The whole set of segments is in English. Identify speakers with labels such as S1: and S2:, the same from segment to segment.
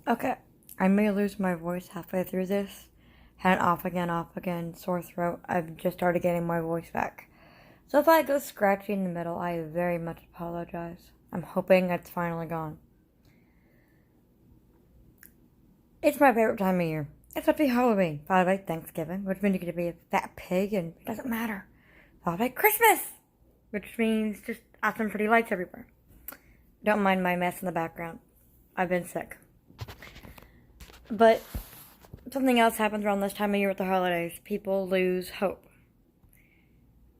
S1: Okay, I may lose my voice halfway through this. Had an off again, sore throat. I've just started getting my voice back. So if I go scratchy in the middle, I very much apologize. I'm hoping it's finally gone. It's my favorite time of year. It's supposed to be Halloween, followed by Thanksgiving, which means you get to be a fat pig, and it doesn't matter. Followed by Christmas, which means just awesome pretty lights everywhere. Don't mind my mess in the background. I've been sick. But something else happens around this time of year with the holidays. People lose hope.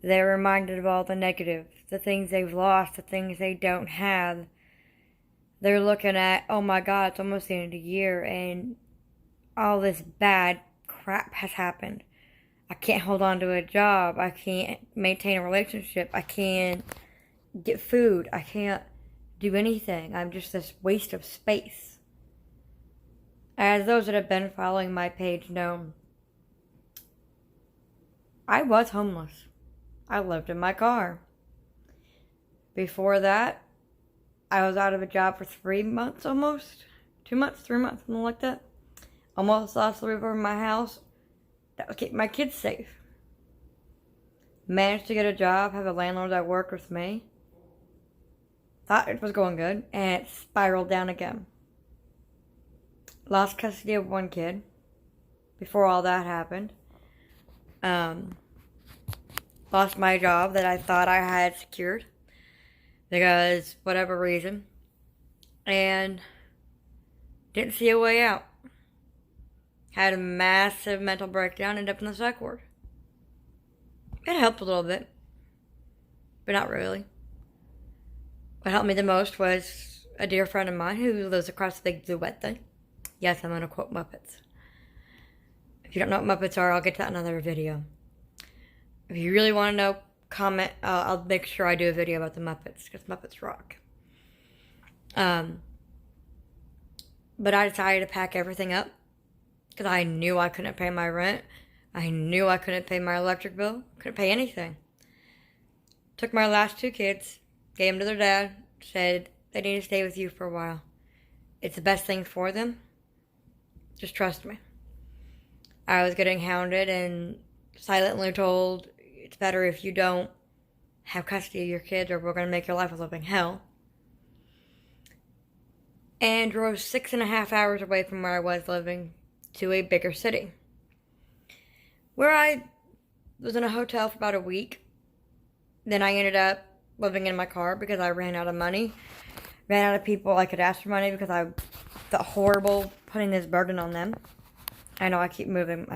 S1: They're reminded of all the negative, the things they've lost, the things they don't have. They're looking at, oh my God, it's almost the end of the year, and all this bad crap has happened. I can't hold on to a job. I can't maintain a relationship. I can't get food. I can't do anything. I'm just this waste of space. As those that have been following my page know, I was homeless. I lived in my car. Before that, I was out of a job for 3 months almost. 2 months, 3 months, something like that. Almost lost the roof over my house. That would keep my kids safe. Managed to get a job, have a landlord that worked with me. Thought it was going good, and it spiraled down again. Lost custody of one kid before all that happened. Lost my job that I thought I had secured because whatever reason, and didn't see a way out. Had a massive mental breakdown, ended up in the psych ward. It helped a little bit, but not really. What helped me the most was a dear friend of mine who lives across the big blue wet thing. Yes, I'm going to quote Muppets. If you don't know what Muppets are, I'll get to that in another video. If you really want to know, comment. I'll make sure I do a video about the Muppets, because Muppets rock. But I decided to pack everything up, because I knew I couldn't pay my rent. I knew I couldn't pay my electric bill. Couldn't pay anything. Took my last 2 kids, gave them to their dad, said they need to stay with you for a while. It's the best thing for them. Just trust me. I was getting hounded and silently told, it's better if you don't have custody of your kids or we're going to make your life a living hell. And drove 6.5 hours away from where I was living to a bigger city, where I was in a hotel for about a week. Then I ended up living in my car because I ran out of money. Ran out of people I could ask for money because I felt horrible putting this burden on them. I know I keep moving.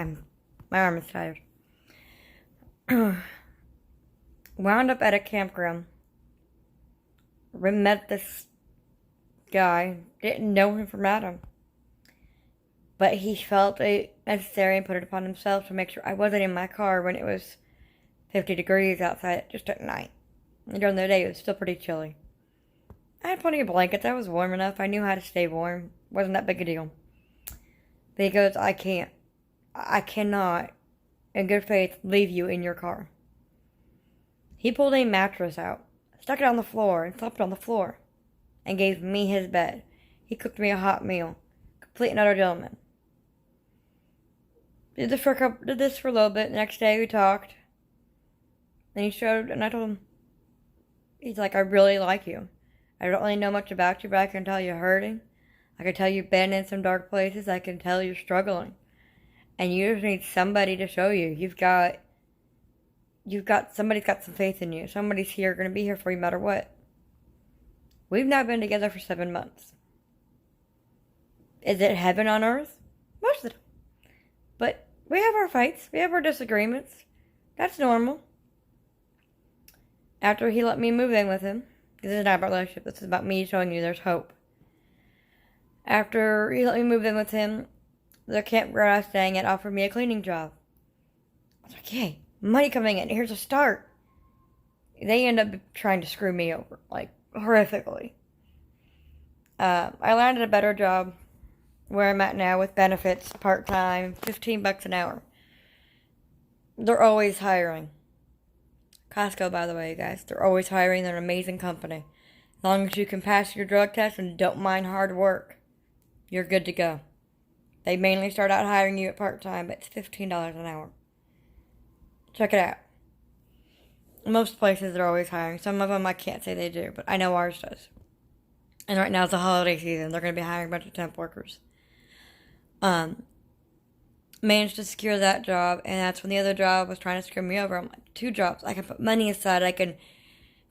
S1: My arm is tired. Wound up at a campground. Met this guy. Didn't know him from Adam. But he felt it necessary and put it upon himself to make sure I wasn't in my car when it was 50 degrees outside just at night. And during the day, it was still pretty chilly. I had plenty of blankets. I was warm enough. I knew how to stay warm. Wasn't that big a deal. But he goes, I cannot, in good faith, leave you in your car. He pulled a mattress out, stuck it on the floor, and slept on the floor, and gave me his bed. He cooked me a hot meal. Complete and utter gentleman. Did this for a little bit. The next day we talked. And he showed, and I told him, he's like, I really like you. I don't really know much about you, but I can tell you're hurting. I can tell you've been in some dark places. I can tell you're struggling. And you just need somebody to show you. Somebody's got some faith in you. Somebody's here, going to be here for you no matter what. We've now been together for 7 months. Is it heaven on earth? Most of the time. But we have our fights. We have our disagreements. That's normal. After he let me move in with him, this is not about relationship, this is about me showing you there's hope. After he let me move in with him, the campground I was staying at offered me a cleaning job. I was like, yay, money coming in, here's a start. They end up trying to screw me over, like, horrifically. I landed a better job where I'm at now with benefits, part-time, $15 an hour. They're always hiring. Costco, by the way, you guys. They're always hiring. They're an amazing company. As long as you can pass your drug test and don't mind hard work. you're good to go. They mainly start out hiring you at part-time, but it's $15 an hour. Check it out. Most places are always hiring. Some of them I can't say they do, but I know ours does. And right now it's the holiday season. They're going to be hiring a bunch of temp workers. Managed to secure that job, and that's when the other job was trying to screw me over. I'm like, 2 jobs. I can put money aside. I can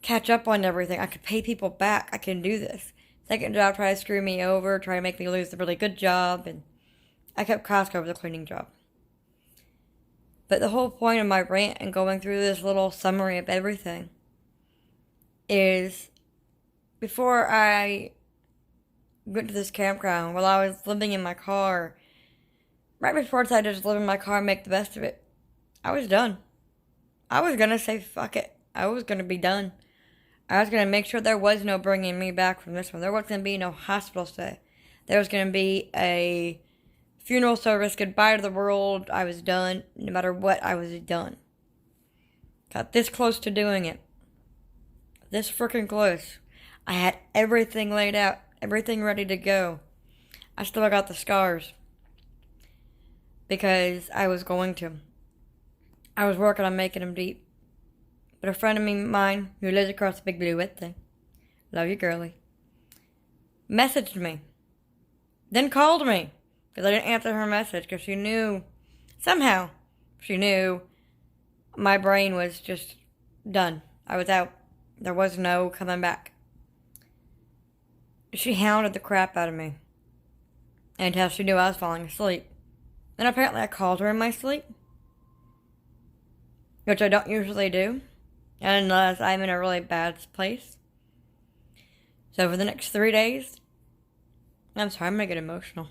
S1: catch up on everything. I can pay people back. I can do this. Second job tried to screw me over, try to make me lose a really good job, and I kept Costco over the cleaning job. But the whole point of my rant and going through this little summary of everything is before I went to this campground, while I was living in my car, right before I decided to just live in my car and make the best of it, I was done. I was going to say fuck it. I was going to be done. I was going to make sure there was no bringing me back from this one. There wasn't going to be no hospital stay. There was going to be a funeral service, goodbye to the world. I was done. No matter what, I was done. Got this close to doing it. This freaking close. I had everything laid out. Everything ready to go. I still got the scars. Because I was going to. I was working on making them deep. But a friend of mine who lives across the big blue wet thing, love you girly, messaged me. Then called me. Because I didn't answer her message. Because she knew, somehow, she knew my brain was just done. I was out. There was no coming back. She hounded the crap out of me. Until she knew I was falling asleep. Then apparently I called her in my sleep. Which I don't usually do. Unless I'm in a really bad place. So for the next 3 days, I'm sorry, I'm going to get emotional.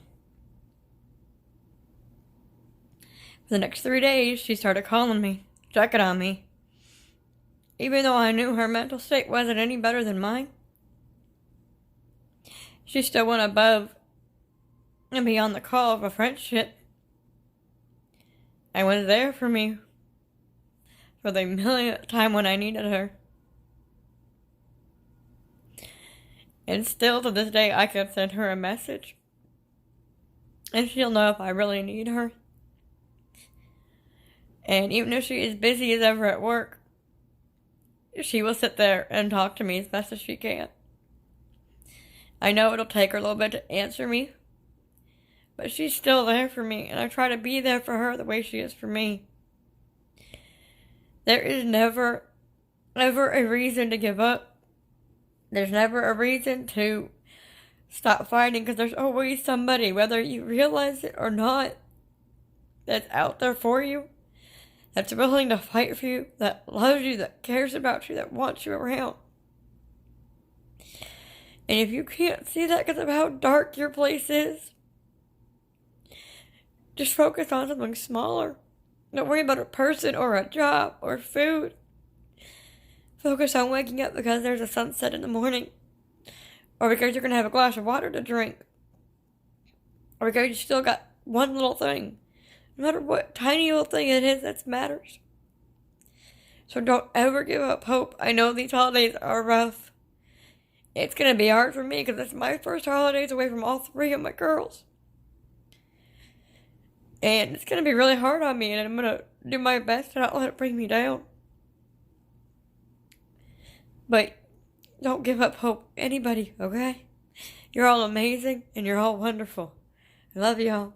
S1: For the next 3 days, she started calling me, checking on me. Even though I knew her mental state wasn't any better than mine, she still went above and beyond the call of a friendship. I was there for me for the millionth time when I needed her. And still to this day, I could send her a message. And she'll know if I really need her. And even if she is busy as ever at work, she will sit there and talk to me as best as she can. I know it'll take her a little bit to answer me. But she's still there for me. And I try to be there for her the way she is for me. There is never, ever a reason to give up. There's never a reason to stop fighting, because there's always somebody, whether you realize it or not, that's out there for you, that's willing to fight for you, that loves you, that cares about you, that wants you around. And if you can't see that because of how dark your place is, just focus on something smaller. Don't worry about a person or a job or food. Focus on waking up because there's a sunset in the morning. Or because you're going to have a glass of water to drink. Or because you still got one little thing. No matter what tiny little thing it is, that matters. So don't ever give up hope. I know these holidays are rough. It's going to be hard for me because it's my first holidays away from all 3 of my girls. And it's going to be really hard on me, and I'm going to do my best to not let it bring me down. But don't give up hope, anybody, okay? You're all amazing, and you're all wonderful. I love y'all.